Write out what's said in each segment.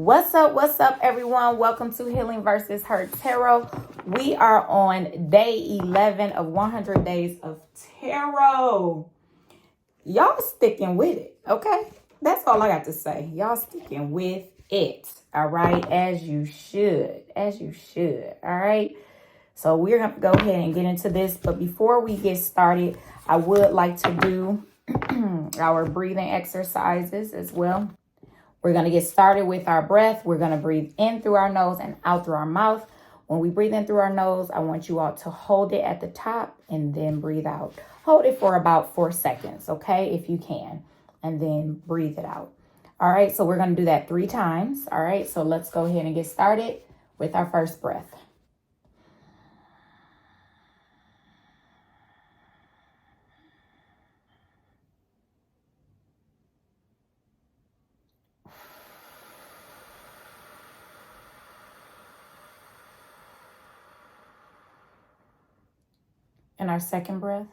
What's up, everyone? Welcome to Healing versus Hurt Tarot. We are on day 11 of 100 days of tarot. Y'all sticking with it, okay? That's all I got to say. Y'all sticking with it, all right? As you should, all right? So we're going to go ahead and get into this. But before we get started, I would like to do our breathing exercises as well. We're going to get started with our breath. We're going to breathe in through our nose and out through our mouth. When we breathe in through our nose, I want you all to hold it at the top and then breathe out. Hold it for about 4 seconds, okay, if you can, and then breathe it out. All right, so we're going to do that 3 times. All right, so let's go ahead and get started with our first breath. And our second breath.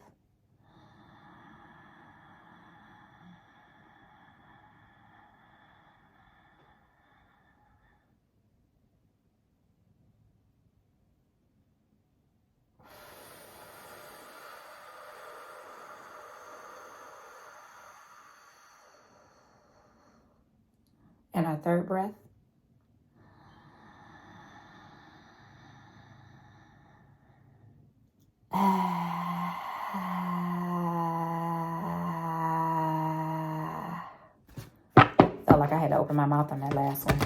And our third breath. Felt like I had to open my mouth on that last one,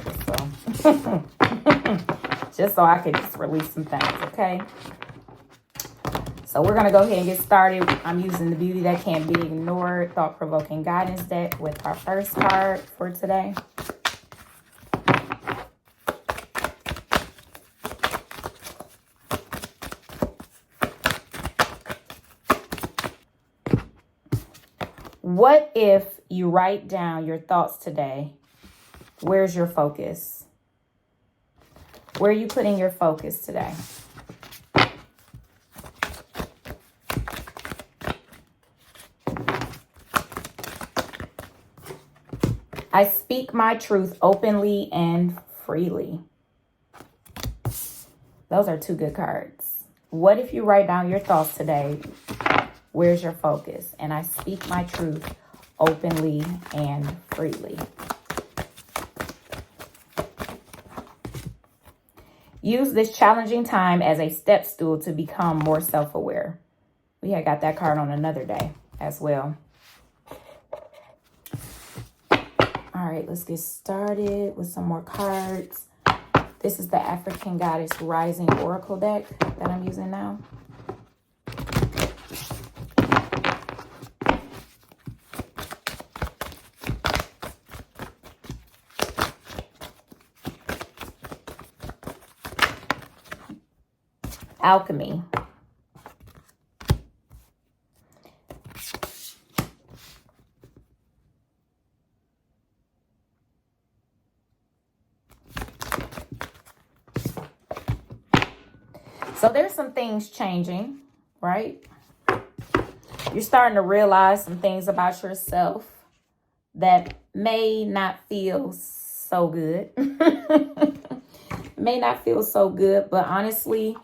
just so I could just release some things, okay? So we're gonna go ahead and get started. I'm using the Beauty That Can't Be Ignored Thought-Provoking Guidance deck with our first card for today. What if you write down your thoughts today? Where's your focus? Where are you putting your focus today? I speak my truth openly and freely. Those are 2 good cards. What if you write down your thoughts today? Where's your focus? And I speak my truth openly and freely. Use this challenging time as a step stool to become more self-aware. We had got that card on another day as well. All right, let's get started with some more cards. This is the African Goddess Rising Oracle deck that I'm using now. Alchemy. So there's some things changing, right? You're starting to realize some things about yourself that may not feel so good. May not feel so good, but honestly,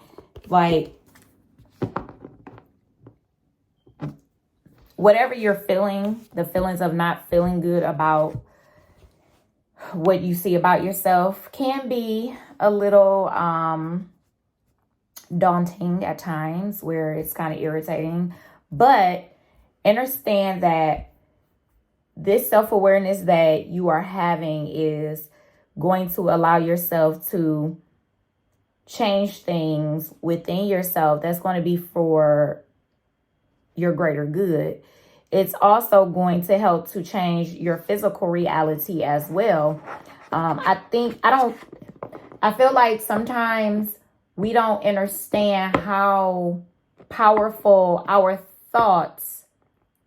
like, whatever you're feeling, the feelings of not feeling good about what you see about yourself can be a little daunting at times, where it's kind of irritating. But understand that this self-awareness that you are having is going to allow yourself to change things within yourself that's going to be for your greater good. It's also going to help to change your physical reality as well. I feel like sometimes we don't understand how powerful our thoughts,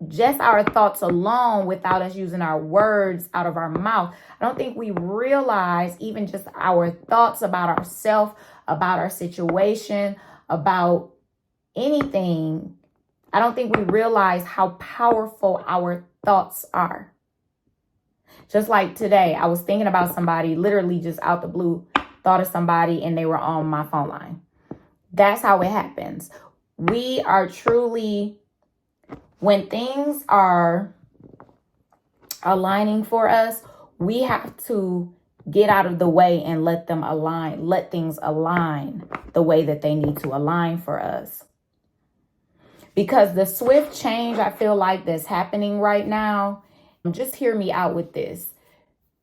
just our thoughts alone, without us using our words out of our mouth. I don't think we realize even just our thoughts about ourselves, about our situation, about anything. I don't think we realize how powerful our thoughts are. Just like today, I was thinking about somebody, literally just out the blue, thought of somebody and they were on my phone line. That's how it happens. We are truly, when things are aligning for us, we have to get out of the way and let things align the way that they need to align for us. Because the swift change I feel like that's happening right now, just hear me out with this.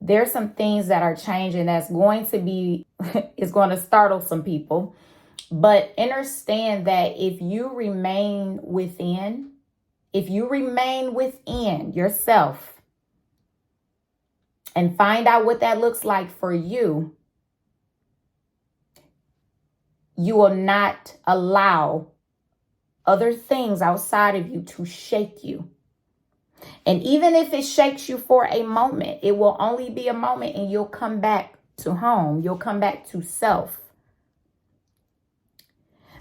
There's some things that are changing that's going to be, it's going to startle some people. But understand that if you remain within yourself and find out what that looks like for you, you will not allow other things outside of you to shake you. And even if it shakes you for a moment, it will only be a moment and you'll come back to home. You'll come back to self.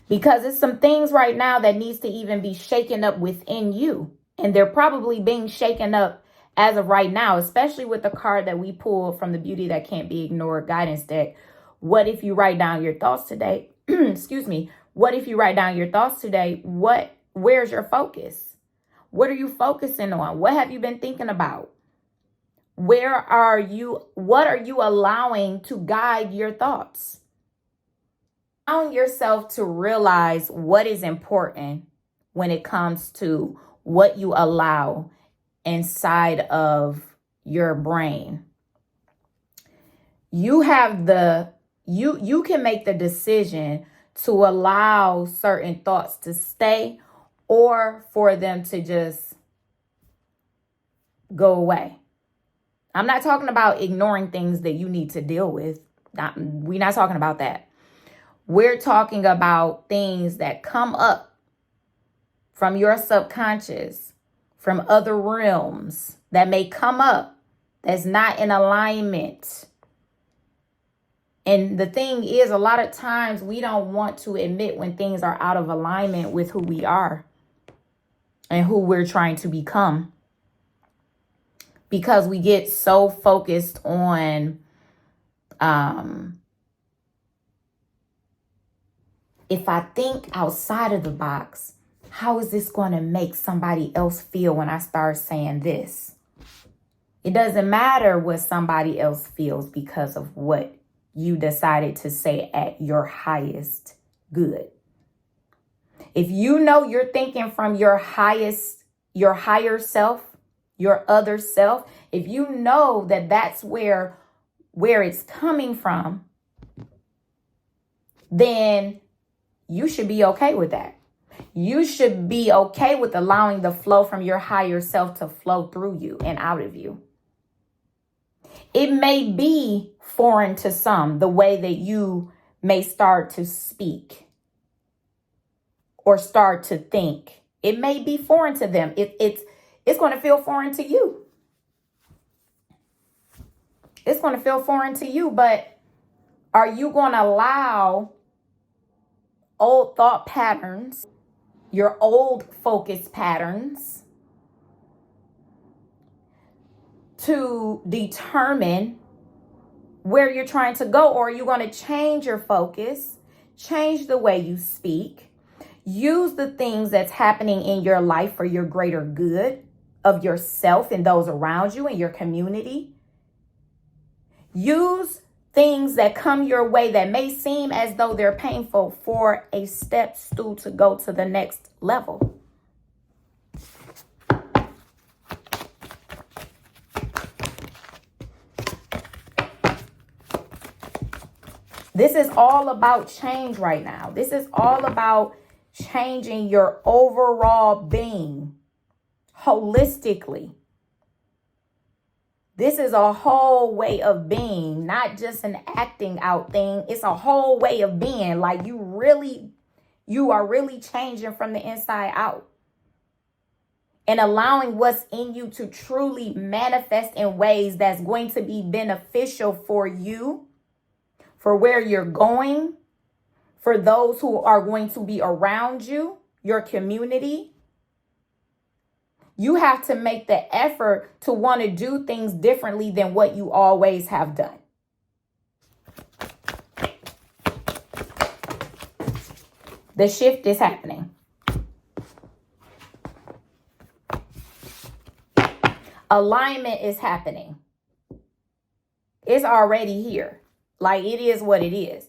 Because it's some things right now that needs to even be shaken up within you. And they're probably being shaken up as of right now, especially with the card that we pulled from the Beauty That Can't Be Ignored guidance deck. What if you write down your thoughts today? Excuse me. What if you write down your thoughts today? Where's your focus? What are you focusing on? What have you been thinking about? What are you allowing to guide your thoughts? Allowing yourself to realize what is important when it comes to what you allow inside of your brain. You can make the decision to allow certain thoughts to stay or for them to just go away. I'm not talking about ignoring things that you need to deal with. We're not talking about that. We're talking about things that come up from your subconscious, from other realms that may come up that's not in alignment. And the thing is, a lot of times we don't want to admit when things are out of alignment with who we are and who we're trying to become. Because we get so focused on if I think outside of the box, how is this going to make somebody else feel when I start saying this? It doesn't matter what somebody else feels because of what you decided to say at your highest good. If you know you're thinking from your higher self, your other self, if you know that that's where it's coming from, then you should be okay with that. You should be okay with allowing the flow from your higher self to flow through you and out of you. It may be foreign to some, the way that you may start to speak or start to think. It may be foreign to them. It's going to feel foreign to you. It's going to feel foreign to you, but are you going to allow old thought patterns, your old focus patterns, to determine where you're trying to go? Or are you going to change your focus, change the way you speak, use the things that's happening in your life for your greater good of yourself and those around you and your community? Use things that come your way that may seem as though they're painful for a step stool to go to the next level. This is all about change right now. This is all about changing your overall being holistically. This is a whole way of being, not just an acting out thing. It's a whole way of being. Like you are really changing from the inside out and allowing what's in you to truly manifest in ways that's going to be beneficial for you, for where you're going, for those who are going to be around you, your community. You have to make the effort to want to do things differently than what you always have done. The shift is happening. Alignment is happening. It's already here. Like, it is what it is.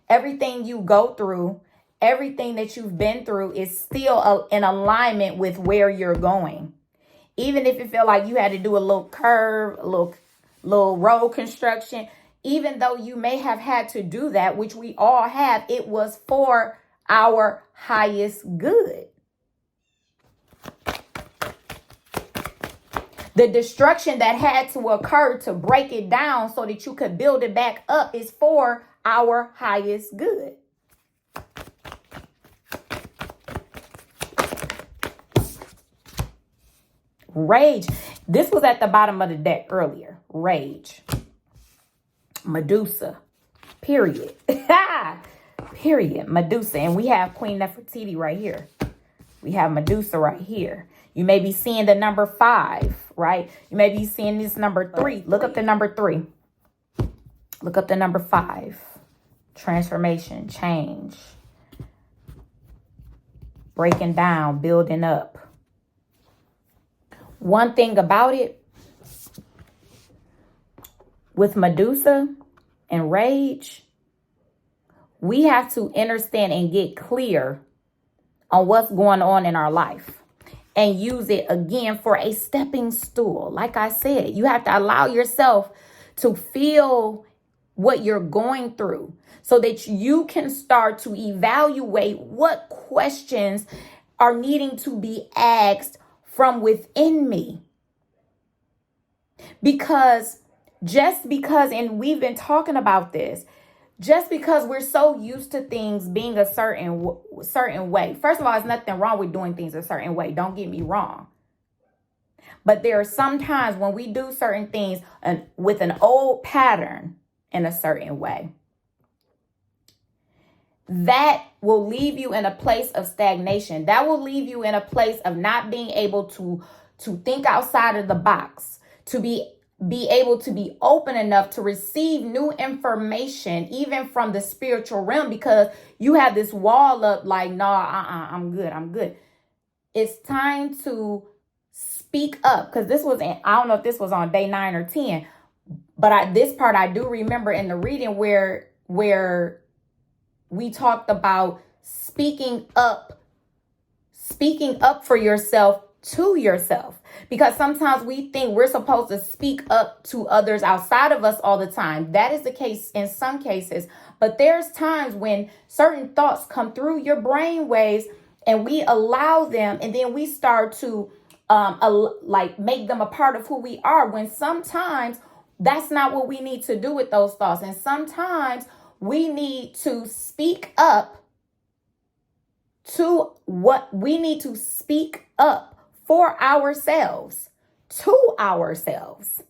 Everything you go through, everything that you've been through is still in alignment with where you're going. Even if you feel like you had to do a little curve, a little road construction, even though you may have had to do that, which we all have, it was for our highest good. The destruction that had to occur to break it down so that you could build it back up is for our highest good. Rage. This was at the bottom of the deck earlier. Rage. Medusa. Period. Period. Medusa. And we have Queen Nefertiti right here. We have Medusa right here. You may be seeing the number 5, right? You may be seeing this number 3. Look up the number 3. Look up the number 5. Transformation, change. Breaking down, building up. One thing about it, with Medusa and rage, we have to understand and get clear on what's going on in our life. And use it again for a stepping stool. Like I said, you have to allow yourself to feel what you're going through so that you can start to evaluate what questions are needing to be asked from within me. Because and we've been talking about this, just because we're so used to things being a certain way. First of all, there's nothing wrong with doing things a certain way. Don't get me wrong. But there are some times when we do certain things with an old pattern in a certain way, that will leave you in a place of stagnation. That will leave you in a place of not being able to think outside of the box, to be able to be open enough to receive new information, even from the spiritual realm, because you have this wall up like, I'm good. It's time to speak up, because I don't know if this was on day 9 or 10, but this part I do remember in the reading where we talked about speaking up for yourself to yourself. Because sometimes we think we're supposed to speak up to others outside of us all the time. That is the case in some cases. But there's times when certain thoughts come through your brain waves and we allow them, and then we start to make them a part of who we are, when sometimes that's not what we need to do with those thoughts. And sometimes we need to speak up to what we need to speak up for ourselves, to ourselves.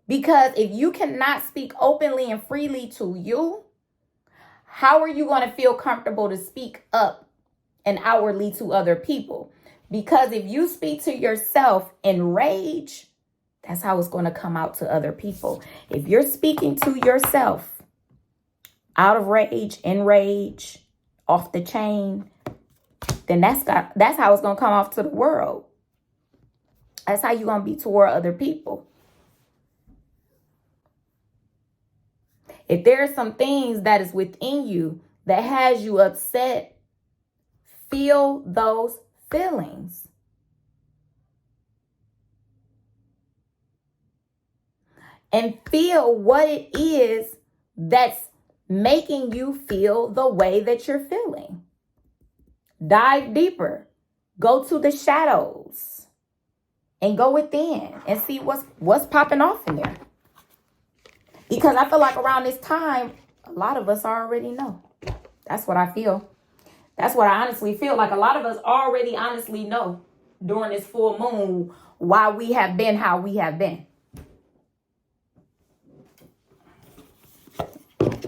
Because if you cannot speak openly and freely to you, how are you going to feel comfortable to speak up and outwardly to other people? Because if you speak to yourself in rage, that's how it's going to come out to other people. If you're speaking to yourself out of rage, in rage, off the chain, then that's how it's going to come off to the world. That's how you're going to be toward other people. If there are some things that is within you that has you upset, feel those feelings. And feel what it is that's making you feel the way that you're feeling. Dive deeper. Go to the shadows and go within and see what's popping off in there. Because I feel like around this time, a lot of us already know. That's what I feel. That's what I honestly feel like. A lot of us already honestly know during this full moon why we have been how we have been.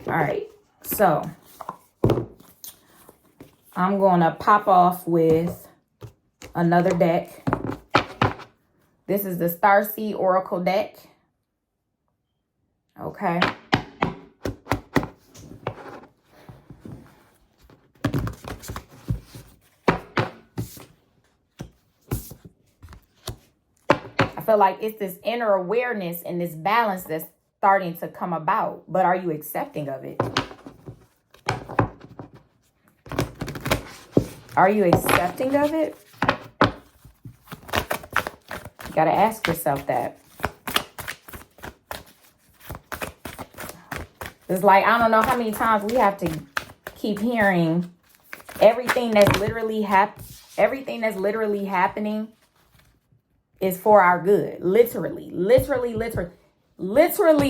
All right, so I'm going to pop off with another deck. This is the Starseed Oracle deck. Okay. I feel like it's this inner awareness and this balance that's starting to come about. But are you accepting of it? Are you accepting of it? You got to ask yourself that. It's like, I don't know how many times we have to keep hearing everything that's literally happening is for our good. Literally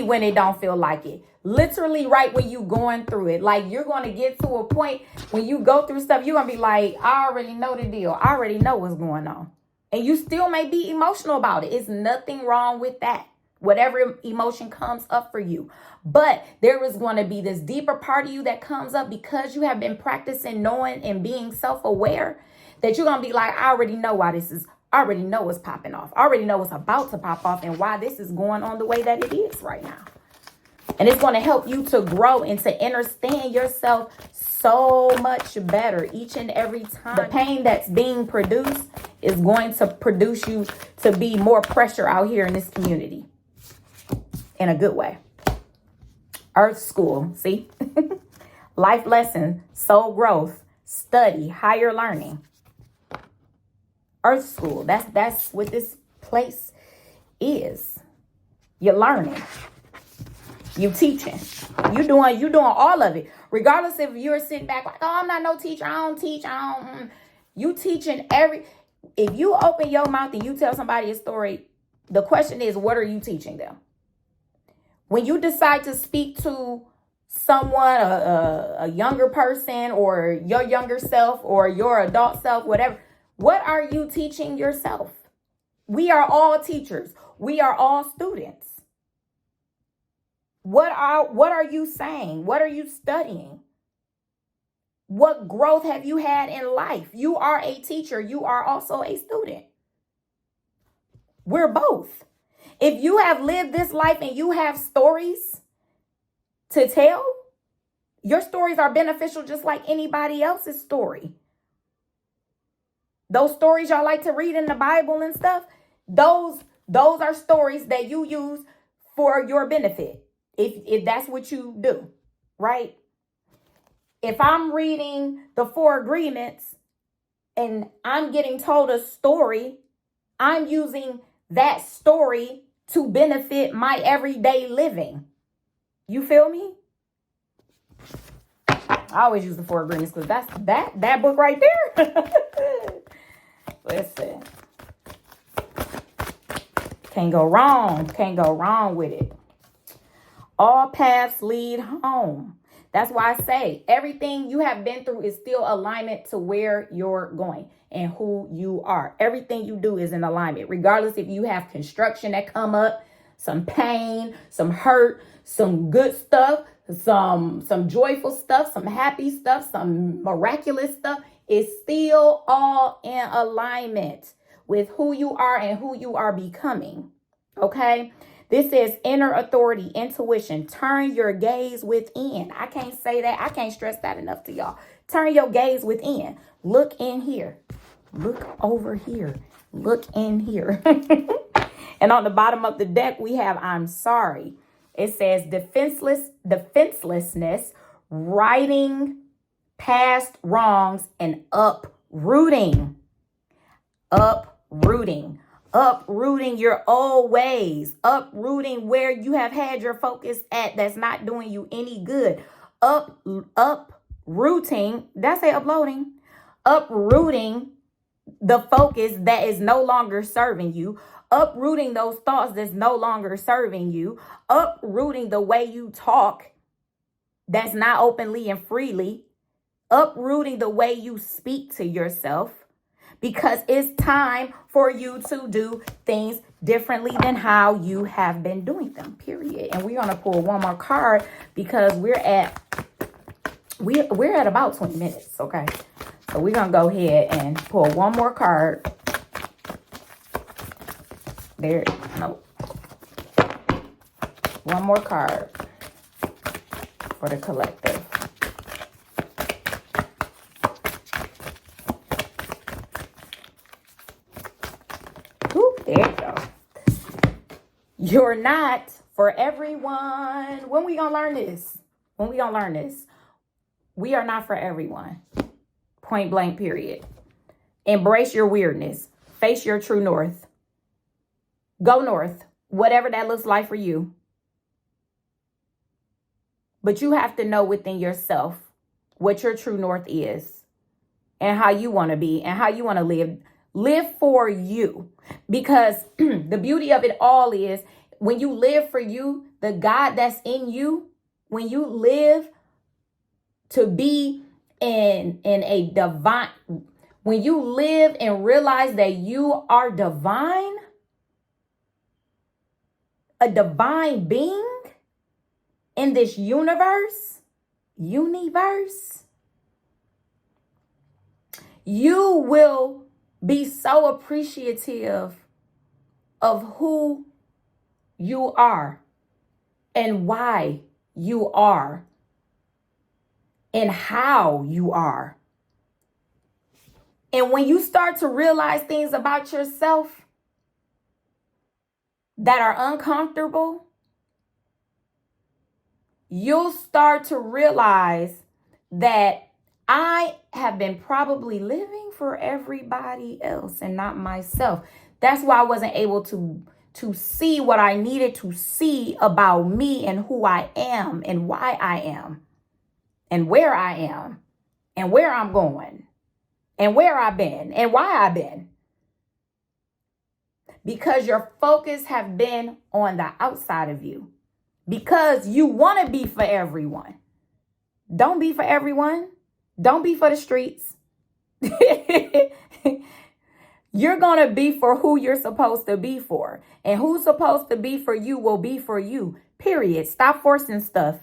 when it don't feel like it. Literally right when you going through it. Like, you're going to get to a point when you go through stuff, you're going to be like, I already know the deal. I already know what's going on. And you still may be emotional about it. It's nothing wrong with that. Whatever emotion comes up for you. But there is going to be this deeper part of you that comes up because you have been practicing knowing and being self-aware, that you're going to be like, I already know why this is. I already know what's popping off. I already know what's about to pop off and why this is going on the way that it is right now. And it's going to help you to grow and to understand yourself so much better each and every time. The pain that's being produced is going to produce you to be more pressure out here in this community. In a good way. Earth school, see? Life lesson, soul growth, study, higher learning. Earth school, that's what this place is. You're learning. You teaching. You doing all of it. Regardless if you're sitting back like, oh, I'm not no teacher. I don't teach. You teaching if you open your mouth and you tell somebody a story, the question is, what are you teaching them? When you decide to speak to someone, a younger person or your younger self or your adult self, whatever, what are you teaching yourself? We are all teachers. We are all students. What are you saying? What are you studying? What growth have you had in life? You are a teacher. You are also a student. We're both. If you have lived this life and you have stories to tell, your stories are beneficial just like anybody else's story. Those stories y'all like to read in the Bible and stuff, those are stories that you use for your benefit. If that's what you do, right? If I'm reading the 4 Agreements and I'm getting told a story, I'm using that story to benefit my everyday living. You feel me? I always use the 4 Agreements because that's that book right there. Listen. Can't go wrong. Can't go wrong with it. All paths lead home. That's why I say everything you have been through is still alignment to where you're going and who you are. Everything you do is in alignment, regardless if you have construction that come up, some pain, some hurt, some good stuff, some joyful stuff, some happy stuff, some miraculous stuff. It's still all in alignment with who you are and who you are becoming. Okay? This is inner authority, intuition. Turn your gaze within. I can't say that. I can't stress that enough to y'all. Turn your gaze within. Look in here. Look over here. Look in here. And on the bottom of the deck, we have I'm sorry. It says defenselessness, righting past wrongs, and uprooting. Uprooting your old ways, uprooting where you have had your focus at that's not doing you any good. Uprooting, did I say uploading? Uprooting the focus that is no longer serving you. Uprooting those thoughts that's no longer serving you. Uprooting the way you talk that's not openly and freely. Uprooting the way you speak to yourself. Because it's time for you to do things differently than how you have been doing them, period. And we're going to pull one more card because we're at about 20 minutes, okay? So we're going to go ahead and pull one more card. There, no. One more card for the collective. Ooh, there you go. You're not for everyone. When we gonna learn this? When we gonna learn this? We are not for everyone. Point blank, period. Embrace your weirdness. Face your true north. Go north. Whatever that looks like for you. But you have to know within yourself what your true north is and how you want to be and how you want to live. Live for you. Because the beauty of it all is when you live for you, the God that's in you, when you live to be in a divine, when you live and realize that you are divine, a divine being in this universe, you will be so appreciative of who you are and why you are and how you are. And when you start to realize things about yourself that are uncomfortable, you'll start to realize that I have been probably living for everybody else and not myself. That's why I wasn't able to see what I needed to see about me and who I am and why I am and where I am and where I'm going and where I've been and why I've been. Because your focus have been on the outside of you. Because you want to be for everyone. Don't be for everyone. Don't be for the streets. You're going to be for who you're supposed to be for. And who's supposed to be for you will be for you. Period. Stop forcing stuff.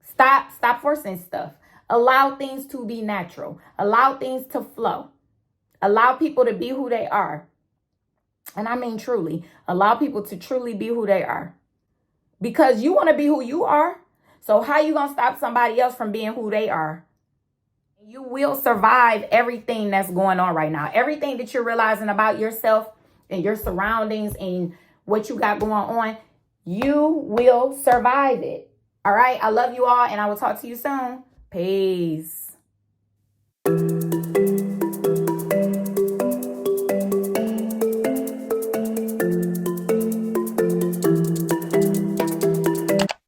Stop forcing stuff. Allow things to be natural. Allow things to flow. Allow people to be who they are. And I mean truly. Allow people to truly be who they are. Because you want to be who you are. So how you going to stop somebody else from being who they are? You will survive everything that's going on right now. Everything that you're realizing about yourself and your surroundings and what you got going on, you will survive it. All right. I love you all and I will talk to you soon. Peace.